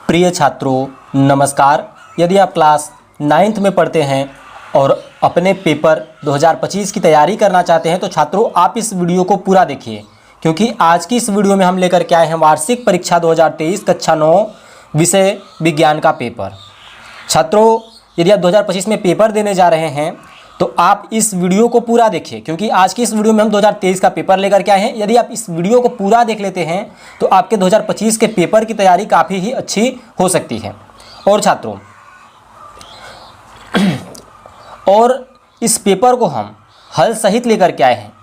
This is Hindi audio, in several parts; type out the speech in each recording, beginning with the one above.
प्रिय छात्रों नमस्कार। यदि आप क्लास 9th में पढ़ते हैं और अपने पेपर 2025 की तैयारी करना चाहते हैं तो छात्रों आप इस वीडियो को पूरा देखिए, क्योंकि आज की इस वीडियो में हम लेकर के आए हैं वार्षिक परीक्षा 2023 कक्षा 9 विषय विज्ञान का पेपर। छात्रों यदि आप 2025 में पेपर देने जा रहे हैं तो आप इस वीडियो को पूरा देखिए, क्योंकि आज की इस वीडियो में हम 2023 का पेपर लेकर के आए हैं। यदि आप इस वीडियो को पूरा देख लेते हैं तो आपके 2025 के पेपर की तैयारी काफ़ी ही अच्छी हो सकती है। और छात्रों और इस पेपर को हम हल सहित लेकर के आए हैं।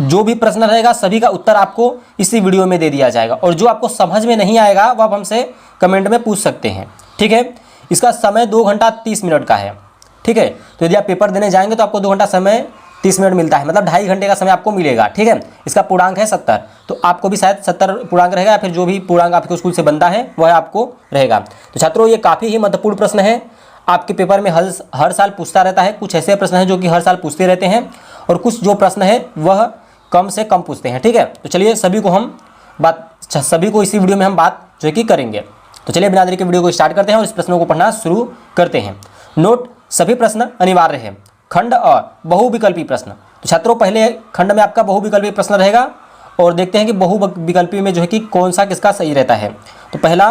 जो भी प्रश्न रहेगा सभी का उत्तर आपको इसी वीडियो में दे दिया जाएगा, और जो आपको समझ में नहीं आएगा वो आप हमसे कमेंट में पूछ सकते हैं। ठीक है, इसका समय 2 घंटा 30 मिनट का है। ठीक है, तो यदि आप पेपर देने जाएंगे तो आपको 2 घंटा समय 30 मिनट मिलता है, मतलब 2.5 घंटे का समय आपको मिलेगा। ठीक है, इसका पूर्णांक है 70, तो आपको भी शायद 70 पूर्णांक रहेगा, या फिर जो भी पूर्णांक आपके स्कूल से बनता है वह आपको रहेगा। तो छात्रों ये काफ़ी ही महत्वपूर्ण प्रश्न है, आपके पेपर में हर साल पूछता रहता है। कुछ ऐसे प्रश्न हैं जो कि हर साल पूछते रहते हैं, और कुछ जो प्रश्न है वह कम से कम पूछते हैं। ठीक है, तो चलिए सभी को इसी वीडियो में हम बात जो है कि करेंगे। तो चलिए बिना देरी के वीडियो को स्टार्ट करते हैं और इस प्रश्नों को पढ़ना शुरू करते हैं। नोट, सभी प्रश्न अनिवार्य है। खंड अ बहुविकल्पी प्रश्न। तो छात्रों पहले खंड में आपका बहुविकल्पी प्रश्न रहेगा, और देखते हैं कि बहुविकल्पी में जो है कि कौन सा किसका सही रहता है। तो पहला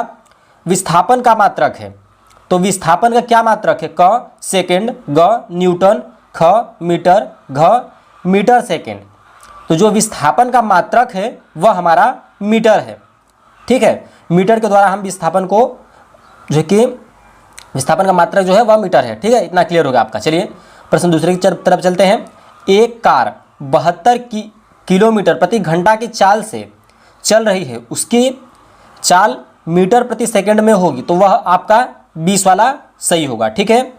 विस्थापन का मात्रक है, तो विस्थापन का क्या मात्रक है? क सेकेंड, ग न्यूटन, ख मीटर, घ मीटर सेकेंड। तो जो विस्थापन का मात्रक है वह हमारा मीटर है। ठीक है, मीटर के द्वारा हम विस्थापन को जो कि विस्थापन का मात्रक जो है वह मीटर है। ठीक है, इतना क्लियर होगा आपका। चलिए प्रश्न दूसरे की तरफ चलते हैं। एक कार 72 किलोमीटर प्रति घंटा की चाल से चल रही है, उसकी चाल मीटर प्रति सेकंड में होगी, तो वह आपका 20 वाला सही होगा। ठीक है,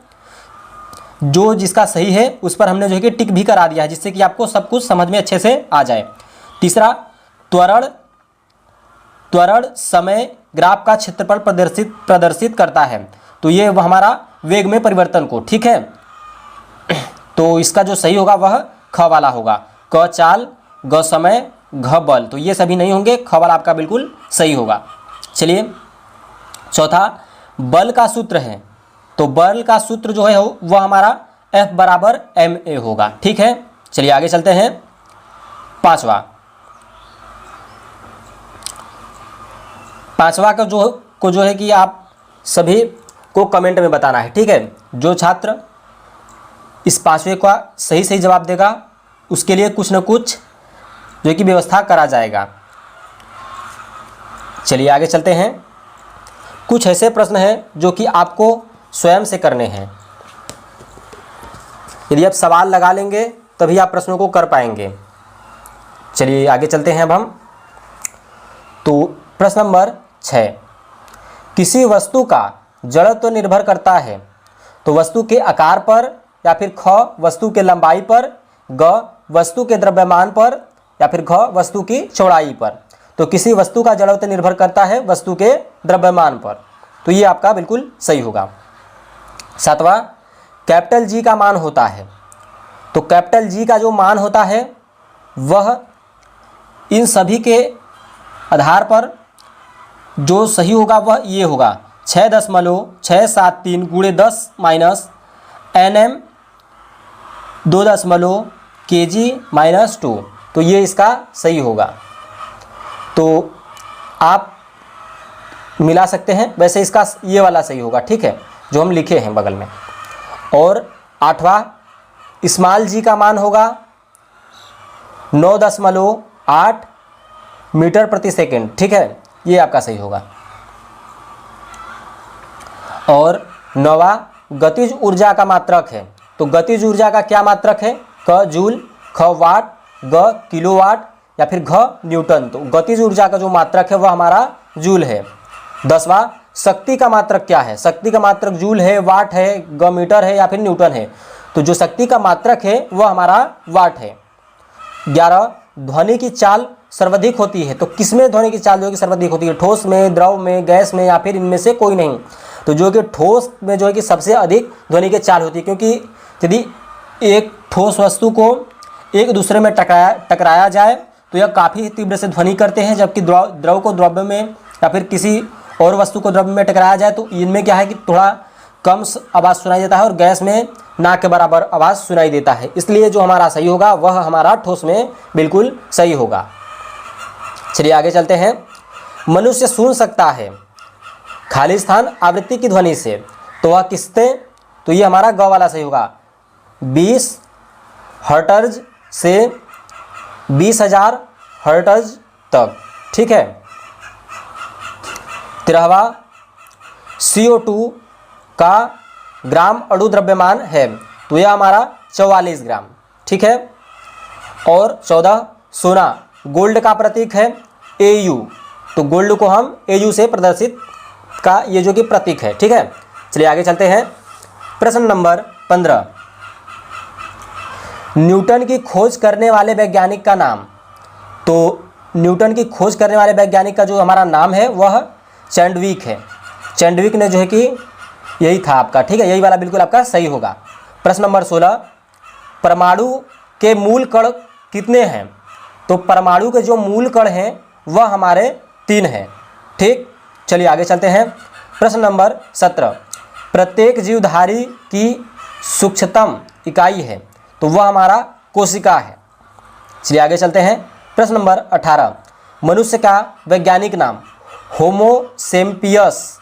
जो जिसका सही है उस पर हमने जो है कि टिक भी करा दिया है, जिससे कि आपको सब कुछ समझ में अच्छे से आ जाए। तीसरा, त्वरण समय ग्राफ का क्षेत्रफल प्रदर्शित करता है, तो ये वह हमारा वेग में परिवर्तन को। ठीक है, तो इसका जो सही होगा वह ख वाला होगा। क चाल, ग समय, घ बल, तो ये सभी नहीं होंगे, ख वाला आपका बिल्कुल सही होगा। चलिए चौथा, बल का सूत्र है, तो बल का सूत्र जो है वह हमारा F बराबर ma होगा। ठीक है, चलिए आगे चलते हैं। पांचवा का जो है कि आप सभी को कमेंट में बताना है। ठीक है, जो छात्र इस 5वें का सही जवाब देगा उसके लिए कुछ न कुछ जो कि व्यवस्था करा जाएगा। चलिए आगे चलते हैं। कुछ ऐसे प्रश्न हैं जो कि आपको स्वयं से करने हैं। यदि आप सवाल लगा लेंगे तभी आप प्रश्नों को कर पाएंगे। चलिए आगे चलते हैं अब हम। तो प्रश्न नंबर 6, किसी वस्तु का जड़त्व तो निर्भर करता है, तो वस्तु के आकार पर, या फिर ख वस्तु के लंबाई पर, ग वस्तु के द्रव्यमान पर, या फिर घ वस्तु की चौड़ाई पर। तो किसी वस्तु का जड़त्व निर्भर करता है वस्तु के द्रव्यमान पर, तो ये आपका बिल्कुल सही होगा। 7वां, कैपिटल जी का मान होता है, तो कैपिटल जी का जो मान होता है वह इन सभी के आधार पर जो सही होगा वह ये होगा 6.673 × 10 - nm 2 kg - 2, तो ये इसका सही होगा। तो आप मिला सकते हैं, वैसे इसका ये वाला सही होगा। ठीक है, जो हम लिखे हैं बगल में। और 8वां, स्मॉल जी का मान होगा 9.8 मीटर प्रति सेकंड। ठीक है, ये आपका सही होगा। और 9वां, गतिज ऊर्जा का मात्रक है, तो गतिज ऊर्जा का क्या मात्रक है? क जूल, ख वाट, ग किलोवाट, या फिर घ न्यूटन। तो गतिज ऊर्जा का जो मात्रक है वह हमारा जूल है। 10वां, शक्ति का मात्रक क्या है? शक्ति का मात्रक जूल है, वाट है, ग मीटर है, या फिर न्यूटन है। तो जो शक्ति का मात्रक है वह हमारा वाट है। 11, ध्वनि की चाल सर्वाधिक होती है, तो किसमें ध्वनि की चाल जो है कि सर्वाधिक होती है? ठोस में, द्रव में, गैस में, या फिर इनमें से कोई नहीं। तो जो कि ठोस में जो है कि सबसे अधिक ध्वनि की चाल होती है, क्योंकि यदि एक ठोस वस्तु को एक दूसरे में टकराया जाए तो यह काफ़ी तीव्र से ध्वनि करते हैं, जबकि द्रव को द्रव्य में या फिर किसी और वस्तु को द्रव्य में टकराया जाए तो इनमें क्या है कि थोड़ा कम आवाज़ सुनाई देता है और गैस में ना के बराबर आवाज़ सुनाई देता है। इसलिए जो हमारा सही होगा वह हमारा ठोस में बिल्कुल सही होगा। चलिए आगे चलते हैं। मनुष्य सुन सकता है खाली स्थान आवृत्ति की ध्वनि से, तो वह किससे, तो ये हमारा ग वाला सही होगा। 20 हर्ट्ज से 20,000 हर्ट्ज तक, ठीक है। 13वां CO2 का ग्राम अणु द्रव्यमान है, तो यह हमारा 44 ग्राम, ठीक है। और 14 सोना गोल्ड का प्रतीक है AU, तो गोल्ड को हम AU से प्रदर्शित का ये जो कि प्रतीक है, ठीक है। चलिए आगे चलते हैं। प्रश्न नंबर 15, न्यूटन की खोज करने वाले वैज्ञानिक का नाम। तो न्यूटन की खोज करने वाले वैज्ञानिक का जो हमारा नाम है वह चैंडविक है। चैंडविक ने जो है कि यही था आपका, ठीक है, यही वाला बिल्कुल आपका सही होगा। प्रश्न नंबर 16, परमाणु के मूल कण कितने हैं। तो परमाणु के जो मूल कण हैं वह हमारे 3 हैं, ठीक। चलिए आगे चलते हैं। प्रश्न नंबर 17, प्रत्येक जीवधारी की सूक्ष्मतम इकाई है, तो वह हमारा कोशिका है। चलिए आगे चलते हैं। प्रश्न नंबर 18, मनुष्य का वैज्ञानिक नाम। होमो सेपियंस,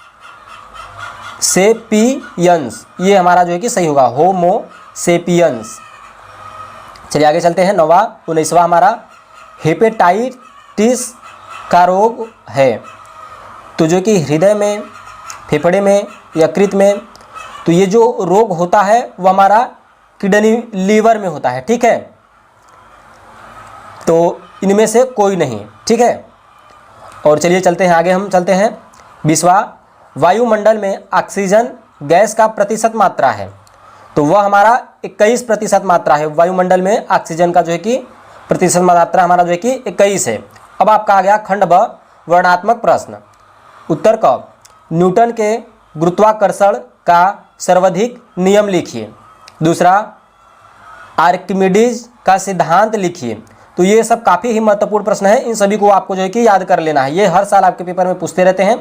ये हमारा जो है कि सही होगा, होमो सेपियंस। चलिए आगे चलते हैं। 19वां हमारा हेपेटाइटिस का रोग है, तो जो कि हृदय में, फेफड़े में, यकृत में, तो ये जो रोग होता है वो हमारा किडनी लीवर में होता है, ठीक है। तो इनमें से कोई नहीं, ठीक है। और चलिए चलते हैं आगे, हम चलते हैं। 20वां वायुमंडल में ऑक्सीजन गैस का प्रतिशत मात्रा है, तो वह हमारा 21% मात्रा है। वायुमंडल में ऑक्सीजन का जो है कि प्रतिशत मात्रा हमारा जो है कि 21 है। अब आपका आ गया खंड ब वर्णात्मक प्रश्न। उत्तर क, न्यूटन के गुरुत्वाकर्षण का सर्वाधिक नियम लिखिए। दूसरा, आर्किमिडीज का सिद्धांत लिखिए। तो ये सब काफ़ी ही महत्वपूर्ण प्रश्न है, इन सभी को आपको जो है कि याद कर लेना है। ये हर साल आपके पेपर में पूछते रहते हैं,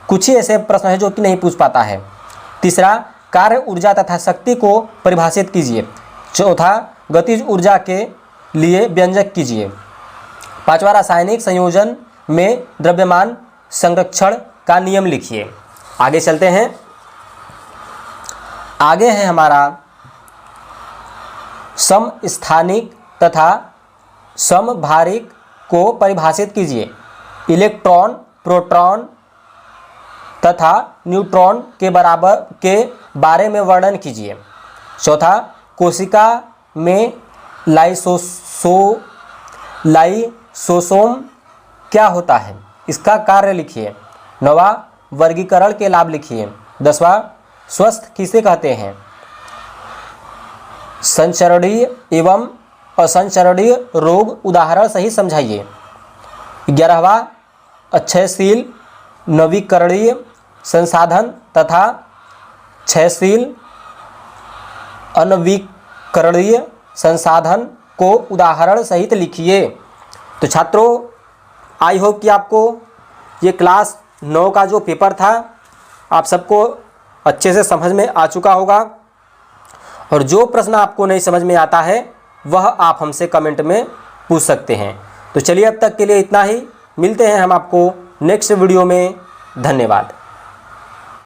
कुछ ही ऐसे प्रश्न हैं जो कि नहीं पूछ पाता है। तीसरा, कार्य ऊर्जा तथा शक्ति को परिभाषित कीजिए। चौथा, गतिज ऊर्जा के लिए व्यंजक कीजिए। 5वां, रासायनिक संयोजन में द्रव्यमान संरक्षण का नियम लिखिए। आगे चलते हैं। आगे है हमारा समस्थानिक तथा समभारिक को परिभाषित कीजिए। इलेक्ट्रॉन, प्रोटॉन तथा न्यूट्रॉन के बारे में वर्णन कीजिए। चौथा, कोशिका में लाइसोसोम क्या होता है, इसका कार्य लिखिए। 9वां, वर्गीकरण के लाभ लिखिए। 10वां, स्वस्थ किसे कहते हैं। संचरणीय एवं असंचरणीय रोग उदाहरण सही समझाइए। 11वां, अक्षयशील नवीकरणीय संसाधन तथा क्षयशील अनवीकरणीय संसाधन को उदाहरण सहित लिखिए। तो छात्रों, आई होप कि आपको ये क्लास 9 का जो पेपर था आप सबको अच्छे से समझ में आ चुका होगा, और जो प्रश्न आपको नहीं समझ में आता है वह आप हमसे कमेंट में पूछ सकते हैं। तो चलिए अब तक के लिए इतना ही, मिलते हैं हम आपको नेक्स्ट वीडियो में। धन्यवाद।